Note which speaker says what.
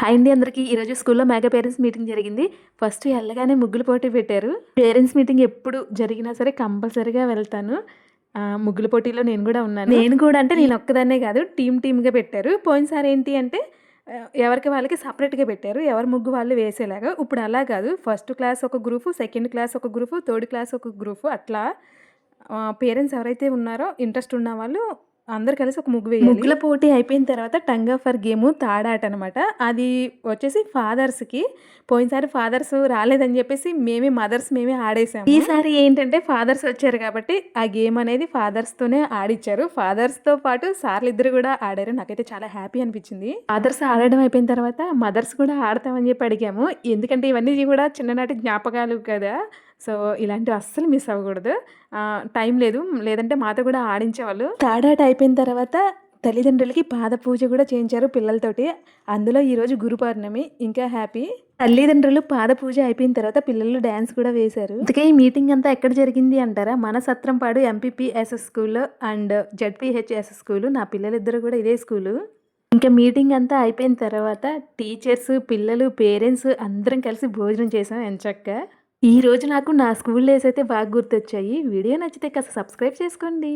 Speaker 1: Hi అండి అందరికీ. ఈరోజు స్కూల్లో మెగా పేరెంట్స్ మీటింగ్ జరిగింది. ఫస్ట్ ఎళ్ళగానే ముగ్గుల పోటీ పెట్టారు. పేరెంట్స్ మీటింగ్ ఎప్పుడు జరిగినా సరే కంపల్సరీగా వెళ్తాను. ముగ్గుల పోటీలో నేను కూడా ఉన్నాను. నేను కూడా అంటే నేను ఒక్కదాన్నే కాదు, టీమ్‌గా పెట్టారు. పోయినసారి ఏంటి అంటే ఎవరికి వాళ్ళకి సెపరేట్‌గా పెట్టారు. ఎవరి ముగ్గు వాళ్ళు వేసేలాగా. ఇప్పుడు అలా కాదు. ఫస్ట్ క్లాస్ ఒక గ్రూపు, సెకండ్ క్లాస్ ఒక గ్రూపు, థర్డ్ క్లాస్ ఒక గ్రూపు అట్లా పేరెంట్స్ ఎవరైతే ఉన్నారో ఇంట్రెస్ట్ ఉన్నవాళ్ళు అందరూ కలిసి ఒక ముగ్గు వేయాలి. ముగ్గుల పోటీ అయిపోయిన తర్వాత టంగ్ ఆఫ్ వార్ గేము తాడాట అనమాట. అది వచ్చేసి ఫాదర్స్‌కి. పోయినసారి ఫాదర్స్ రాలేదని చెప్పేసి మేమే ఆడేసాము. ఈసారి ఏంటంటే ఫాదర్స్ వచ్చారు కాబట్టి ఆ గేమ్ అనేది ఫాదర్స్‌తోనే ఆడిచ్చారు. ఫాదర్స్‌తో పాటు సార్లిద్దరు కూడా ఆడారు. నాకైతే చాలా హ్యాపీ అనిపించింది. ఫాదర్స్ ఆడడం అయిపోయిన తర్వాత మదర్స్ కూడా ఆడతామని చెప్పి అడిగాము. ఎందుకంటే ఇవన్నీ కూడా చిన్ననాటి జ్ఞాపకాలు కదా! సో, ఇలాంటివి అస్సలు మిస్ అవ్వకూడదు. టైం లేదు. లేదంటే మాతో కూడా ఆడించేవాళ్ళు. తాడాట అయిపోయిన తర్వాత తల్లిదండ్రులకి పాద పూజ కూడా చేయించారు పిల్లలతోటి. అందులో ఈరోజు గురు పౌర్ణమి. ఇంకా హ్యాపీ. తల్లిదండ్రులు పాద పూజ అయిపోయిన తర్వాత పిల్లలు డాన్స్ కూడా వేశారు. ఇంతకీ ఈ మీటింగ్ అంతా ఎక్కడ జరిగింది అంటారా? మన Satrampadu MPPSS school and ZPHS school. నా పిల్లలిద్దరూ కూడా ఇదే స్కూలు. ఇంకా మీటింగ్ అంతా అయిపోయిన తర్వాత టీచర్స్, పిల్లలు, పేరెంట్స్ అందరం కలిసి భోజనం చేసాం ఎంచక్కా. ఈరోజు నాకు నా స్కూల్ డేస్ అయితే బాగా గుర్తొచ్చాయి. వీడియో నచ్చితే కాస్త సబ్స్క్రైబ్ చేసుకోండి.